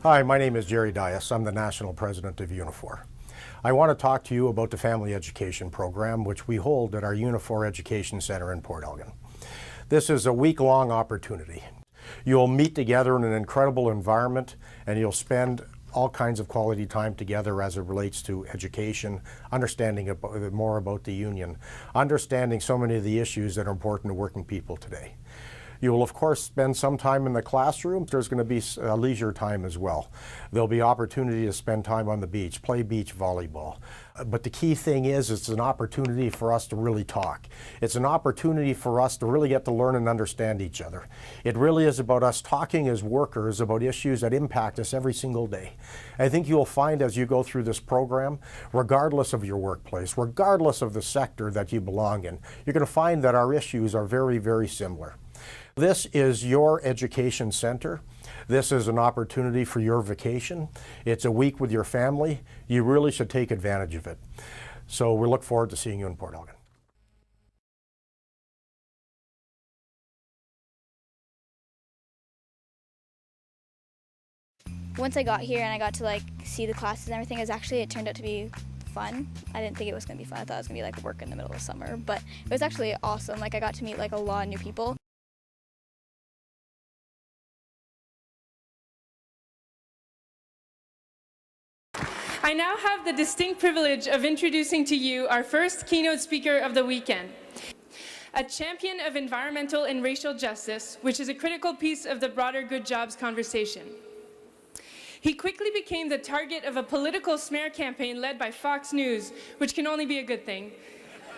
Hi, my name is Jerry Dias. I'm the National President of Unifor. I want to talk to you about the Family Education Program, which we hold at our Unifor Education Center in Port Elgin. This is a week-long opportunity. You'll meet together in an incredible environment, and you'll spend all kinds of quality time together as it relates to education, understanding more about the union, understanding so many of the issues that are important to working people today. You will, of course, spend some time in the classroom. There's going to be leisure time as well. There'll be opportunity to spend time on the beach, play beach volleyball. But the key thing is, it's an opportunity for us to really talk. It's an opportunity for us to really get to learn and understand each other. It really is about us talking as workers about issues that impact us every single day. I think you'll find as you go through this program, regardless of your workplace, regardless of the sector that you belong in, you're going to find that our issues are very, very similar. This is your education center. This is an opportunity for your vacation. It's a week with your family. You really should take advantage of it. So we look forward to seeing you in Port Elgin. Once I got here and I got to see the classes and everything, it turned out to be fun. I didn't think it was going to be fun. I thought it was going to be work in the middle of summer, but it was actually awesome. I got to meet a lot of new people. I now have the distinct privilege of introducing to you our first keynote speaker of the weekend, a champion of environmental and racial justice, which is a critical piece of the broader good jobs conversation. He quickly became the target of a political smear campaign led by Fox News, which can only be a good thing.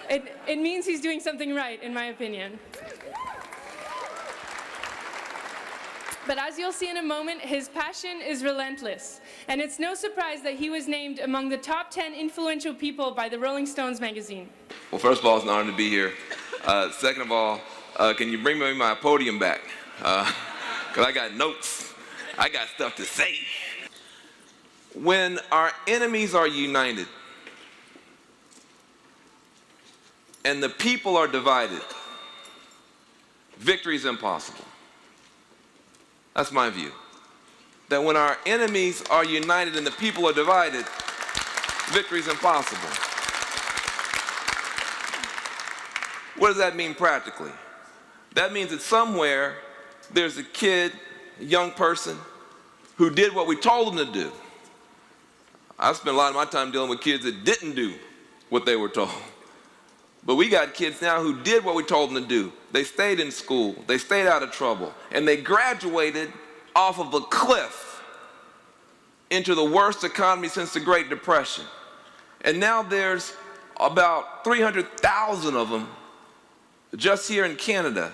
It means he's doing something right, in my opinion. But as you'll see in a moment, his passion is relentless. And it's no surprise that he was named among the top 10 influential people by the Rolling Stones magazine. Well, first of all, it's an honor to be here. Second of all, can you bring me my podium back? Because I got notes. I got stuff to say. When our enemies are united and the people are divided, victory is impossible. That's my view. That when our enemies are united and the people are divided, victory is impossible. What does that mean practically? That means that somewhere there's a kid, a young person, who did what we told them to do. I spent a lot of my time dealing with kids that didn't do what they were told. But we got kids now who did what we told them to do. They stayed in school, they stayed out of trouble, and they graduated off of a cliff into the worst economy since the Great Depression. And now there's about 300,000 of them just here in Canada.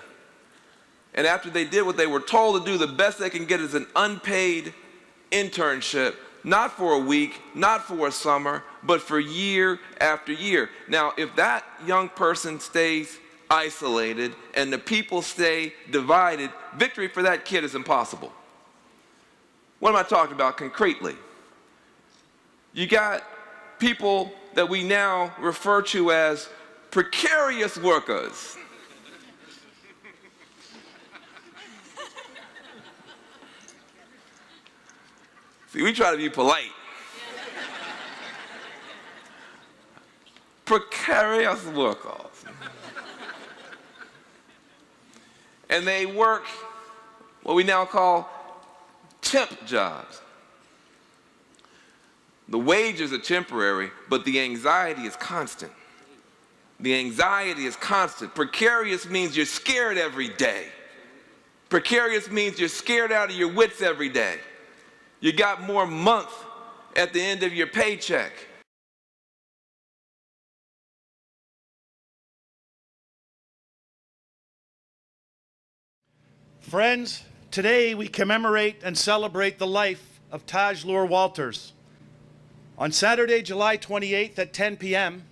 And after they did what they were told to do, the best they can get is an unpaid internship, not for a week, not for a summer, but for year after year. Now, if that young person stays isolated and the people stay divided, victory for that kid is impossible. What am I talking about concretely? You got people that we now refer to as precarious workers. See, we try to be polite. Precarious workers. And they work what we now call temp jobs. The wages are temporary, but the anxiety is constant. The anxiety is constant. Precarious means you're scared every day. Precarious means you're scared out of your wits every day. You got more month at the end of your paycheck. Friends, today we commemorate and celebrate the life of Taj Lohar-Walters. On Saturday, July 28th at 10 p.m.,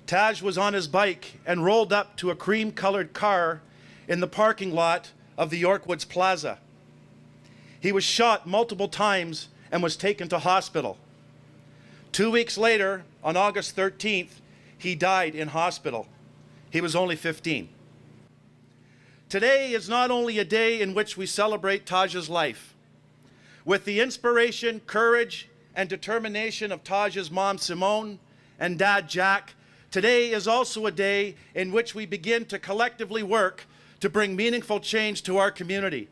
Taj was on his bike and rolled up to a cream-colored car in the parking lot of the Yorkwoods Plaza. He was shot multiple times and was taken to hospital. 2 weeks later, on August 13th, he died in hospital. He was only 15. Today is not only a day in which we celebrate Taj's life, With the inspiration, courage, and determination of Taj's mom, Simone, and dad, Jack, today is also a day in which we begin to collectively work to bring meaningful change to our community.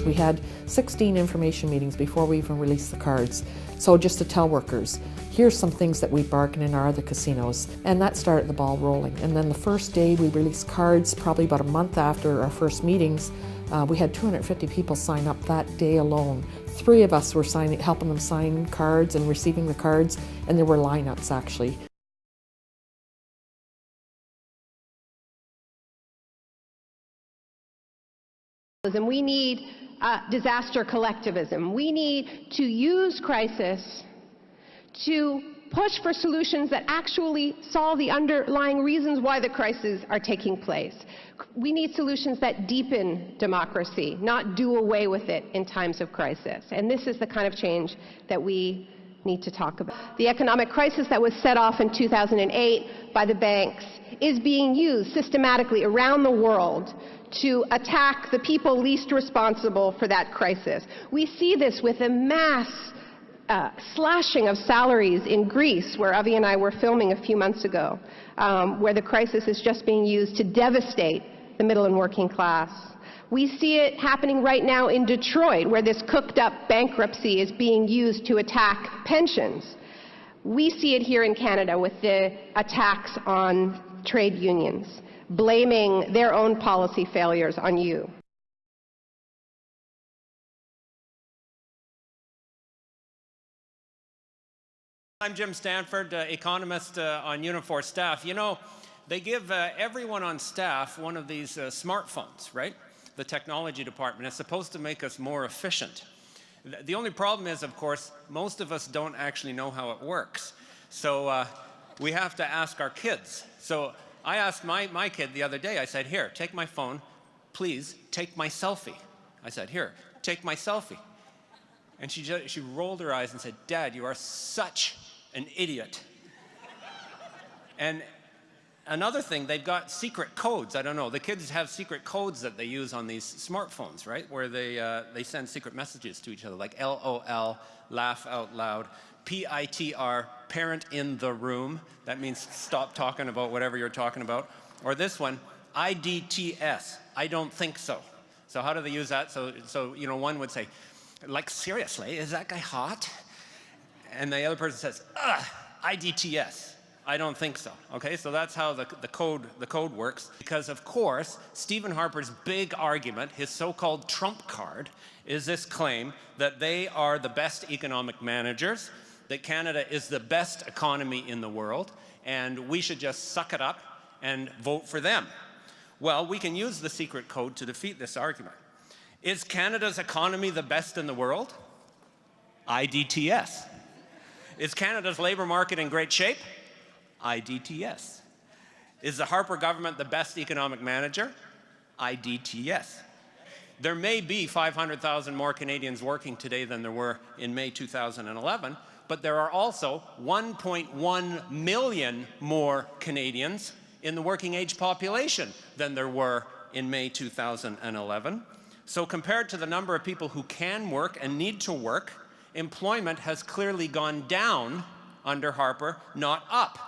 We had 16 information meetings before we even released the cards. So just to tell workers, here's some things that we bargain in our other casinos. And that started the ball rolling. And then the first day we released cards, probably about a month after our first meetings, we had 250 people sign up that day alone. 3 of us were helping them sign cards and receiving the cards, and there were lineups actually. And we need disaster collectivism. We need to use crisis to push for solutions that actually solve the underlying reasons why the crises are taking place. We need solutions that deepen democracy, not do away with it in times of crisis. And this is the kind of change that we need to talk about. The economic crisis that was set off in 2008 by the banks is being used systematically around the world to attack the people least responsible for that crisis. We see this with a mass slashing of salaries in Greece, where Avi and I were filming a few months ago, where the crisis is just being used to devastate the middle and working class. We see it happening right now in Detroit, where this cooked-up bankruptcy is being used to attack pensions. We see it here in Canada with the attacks on trade unions, blaming their own policy failures on you. I'm Jim Stanford, economist on Unifor staff. You know, they give everyone on staff one of these smartphones, right? The technology department is supposed to make us more efficient. The only problem is, of course, most of us don't actually know how it works. So we have to ask our kids. So I asked my kid the other day, I said, here, take my phone, please take my selfie. I said, here, take my selfie. And she rolled her eyes and said, Dad, you are such an idiot. And another thing, they've got secret codes. I don't know. The kids have secret codes that they use on these smartphones, right? Where they send secret messages to each other, like LOL, laugh out loud, PITR, parent in the room. That means stop talking about whatever you're talking about. Or this one, IDTS, I don't think so. So how do they use that? So you know, one would say, like, seriously, is that guy hot? And the other person says, IDTS. I don't think so. Okay, so that's how the code works. Because of course, Stephen Harper's big argument, his so-called trump card, is this claim that they are the best economic managers, that Canada is the best economy in the world, and we should just suck it up and vote for them. Well, we can use the secret code to defeat this argument. Is Canada's economy the best in the world? IDTS. Is Canada's labor market in great shape? IDTS. Is the Harper government the best economic manager? IDTS. There may be 500,000 more Canadians working today than there were in May 2011, but there are also 1.1 million more Canadians in the working age population than there were in May 2011. So compared to the number of people who can work and need to work, employment has clearly gone down under Harper, not up.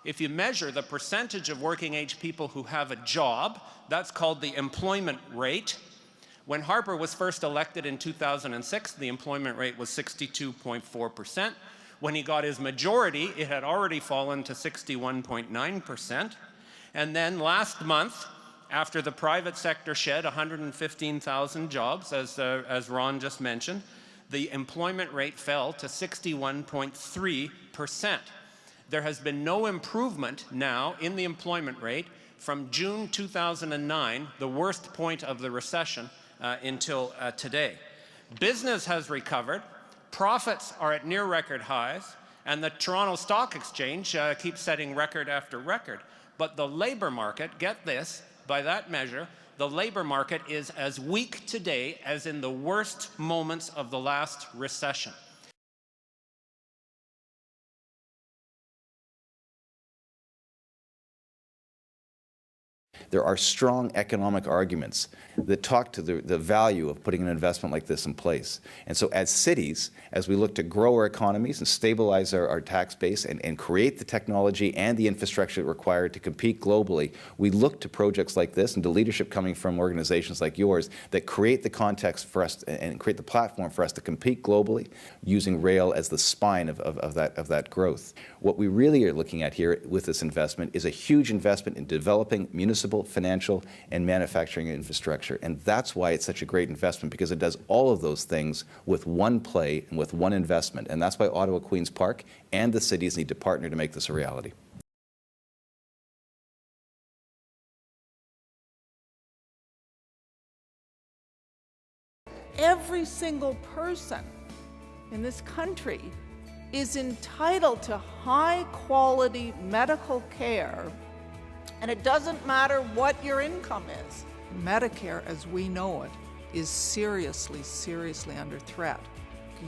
If you measure the percentage of working age people who have a job, that's called the employment rate. When Harper was first elected in 2006, the employment rate was 62.4%. When he got his majority, it had already fallen to 61.9%. And then last month, after the private sector shed 115,000 jobs, as Ron just mentioned, the employment rate fell to 61.3%. There has been no improvement now in the employment rate from June 2009, the worst point of the recession, until today. Business has recovered, profits are at near record highs, and the Toronto Stock Exchange keeps setting record after record. But the labor market, get this, by that measure, the labor market is as weak today as in the worst moments of the last recession. There are strong economic arguments that talk to the value of putting an investment like this in place. And so as cities, as we look to grow our economies and stabilize our tax base and create the technology and the infrastructure required to compete globally, we look to projects like this and to leadership coming from organizations like yours that create the context for us and create the platform for us to compete globally, using rail as the spine of that growth. What we really are looking at here with this investment is a huge investment in developing municipal, financial, and manufacturing infrastructure. And that's why it's such a great investment, because it does all of those things with one play and with one investment. And that's why Ottawa Queen's Park and the cities need to partner to make this a reality. Every single person in this country is entitled to high-quality medical care, and it doesn't matter what your income is. Medicare, as we know it, is seriously, seriously under threat.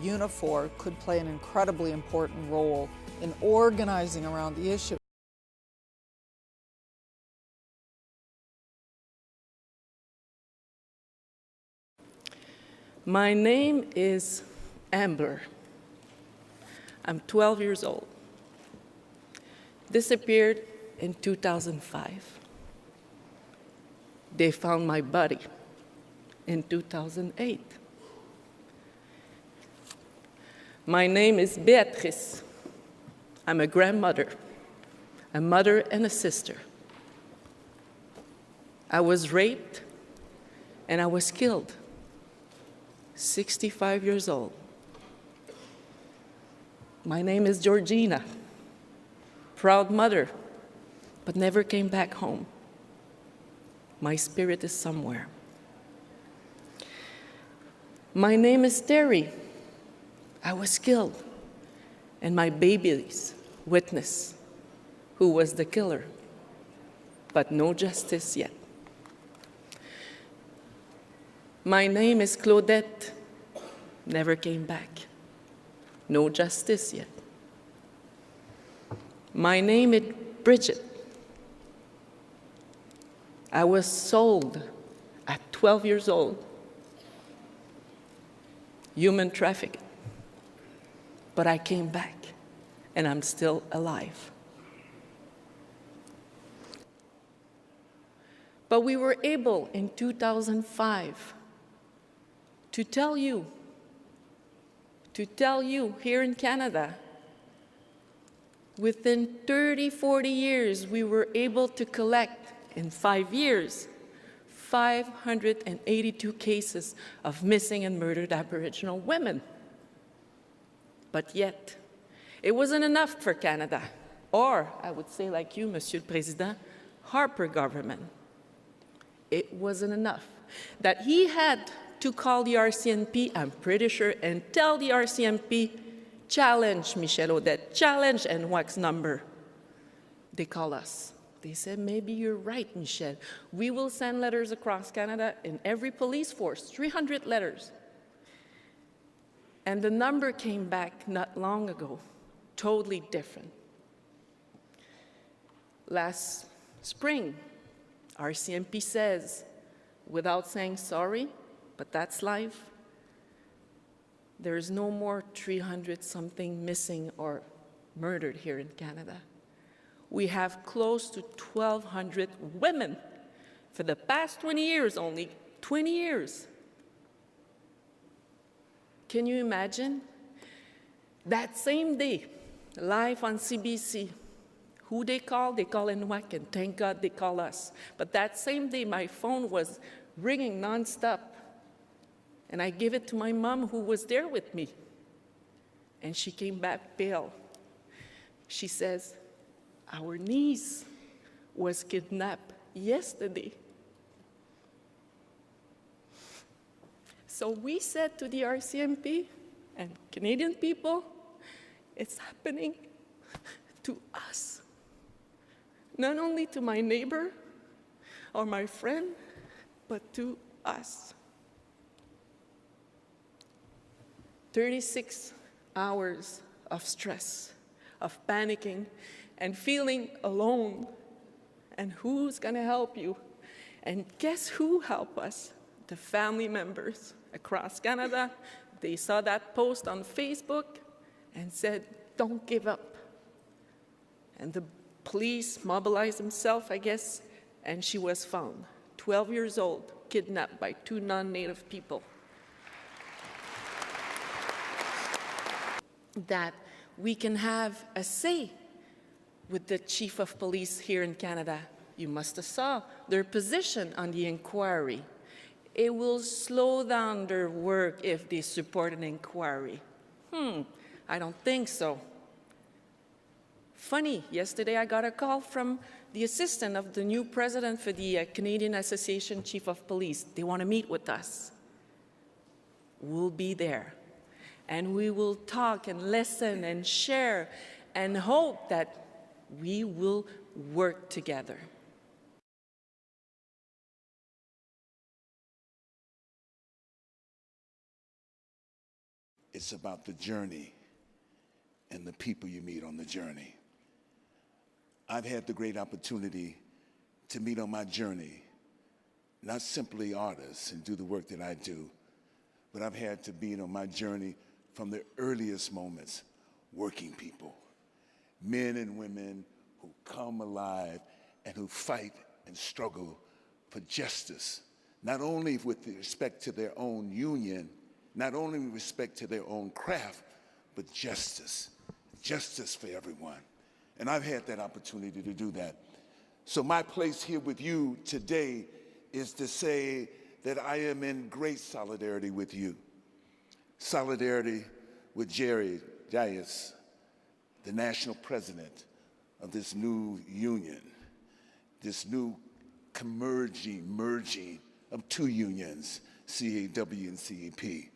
Unifor could play an incredibly important role in organizing around the issue. My name is Amber. I'm 12 years old. Disappeared in 2005. They found my body in 2008. My name is Beatrice. I'm a grandmother, a mother and a sister. I was raped and I was killed. 65 years old. My name is Georgina, proud mother, but never came back home. My spirit is somewhere. My name is Terry. I was killed, and my babies witness who was the killer, but no justice yet. My name is Claudette. Never came back. No justice yet. My name is Bridget. I was sold at 12 years old. Human trafficking. But I came back, and I'm still alive. But we were able in 2005 to tell you here in Canada, within 30, 40 years, we were able to collect, in 5 years, 582 cases of missing and murdered Aboriginal women. But yet, it wasn't enough for Canada, or I would say like you, Monsieur le Président, Harper government. It wasn't enough. That he had to call the RCMP, I'm pretty sure, and tell the RCMP, challenge Michel Audette, challenge NWAC's number. They call us. They said, maybe you're right, Michel. We will send letters across Canada in every police force, 300 letters. And the number came back not long ago, totally different. Last spring, RCMP says, without saying sorry, but that's life, there's no more 300-something missing or murdered here in Canada. We have close to 1,200 women for the past 20 years, only 20 years. Can you imagine? That same day, live on CBC, who they call NWAC, and thank God they call us. But that same day, my phone was ringing nonstop. And I gave it to my mom, who was there with me. And she came back pale. She says, our niece was kidnapped yesterday. So we said to the RCMP and Canadian people, it's happening to us. Not only to my neighbor or my friend, but to us. 36 hours of stress, of panicking, and feeling alone. And who's going to help you And guess who helped us? The family members across Canada. They saw that post on Facebook and said, don't give up. And the police mobilized themselves, I guess, and she was found, 12 years old, kidnapped by 2 non-native people. That we can have a say with the chief of police here in Canada. You must have saw their position on the inquiry. It will slow down their work if they support an inquiry. I don't think so. Funny, yesterday I got a call from the assistant of the new president for the Canadian Association Chief of Police. They want to meet with us. We'll be there. And we will talk and listen and share and hope that we will work together. It's about the journey and the people you meet on the journey. I've had the great opportunity to meet on my journey, not simply artists and do the work that I do, but I've had to be on my journey from the earliest moments, working people, men and women who come alive and who fight and struggle for justice, not only with respect to their own union, not only with respect to their own craft, but justice for everyone. And I've had that opportunity to do that. So my place here with you today is to say that I am in great solidarity with you. Solidarity with Jerry Dias, the national president of this new union, this new merging of 2 unions, CAW and CEP.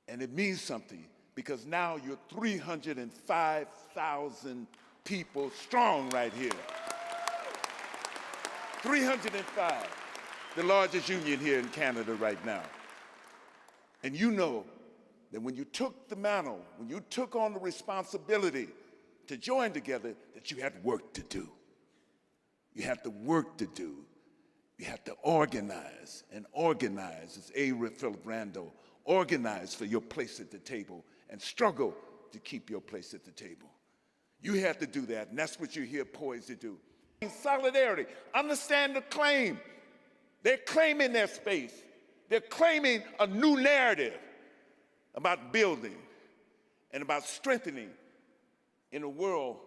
And it means something because now you're 305,000 people strong right here. 305, the largest union here in Canada right now. And you know that when you took the mantle, when you took on the responsibility to join together, that you had work to do. You had the work to do. You have to organize, and organize, as A. Philip Randall, organize for your place at the table and struggle to keep your place at the table. You have to do that, and that's what you're here poised to do. Solidarity, understand the claim. They're claiming their space. They're claiming a new narrative about building and about strengthening in a world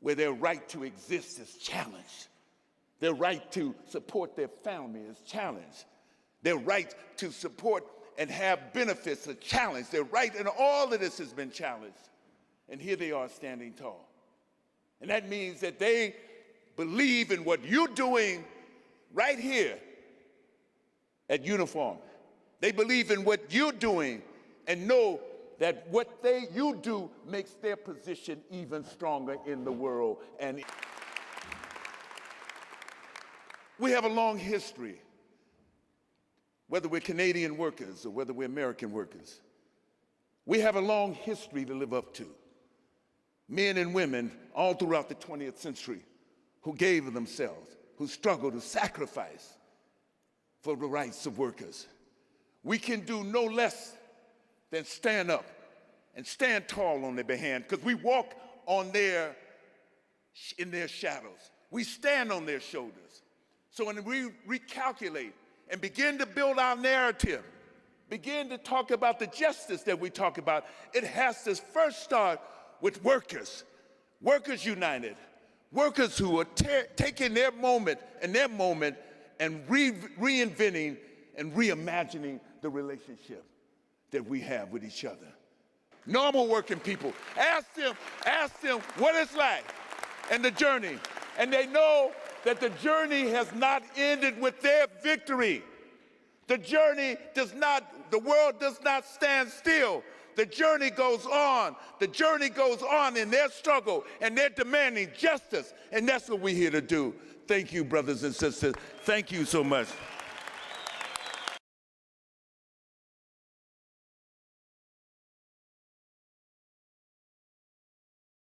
where their right to exist is challenged. Their right to support their family is challenged. Their right to support and have benefits is challenged. Their right in all of this has been challenged. And here they are standing tall. And that means that they believe in what you're doing right here at Uniform. They believe in what you're doing and know that what you do makes their position even stronger in the world. And we have a long history, whether we're Canadian workers or whether we're American workers. We have a long history to live up to. Men and women all throughout the 20th century who gave of themselves, who struggled, who sacrificed for the rights of workers. We can do no less than stand up and stand tall on their behalf, because we walk in their shadows. We stand on their shoulders. So when we recalculate and begin to build our narrative, begin to talk about the justice that we talk about, it has to first start with workers, Workers United, workers who are taking their moment and reinventing and reimagining the relationship that we have with each other. Normal working people, ask them what it's like and the journey. And they know that the journey has not ended with their victory. The world does not stand still. The journey goes on. The journey goes on in their struggle, and they're demanding justice. And that's what we're here to do. Thank you, brothers and sisters. Thank you so much.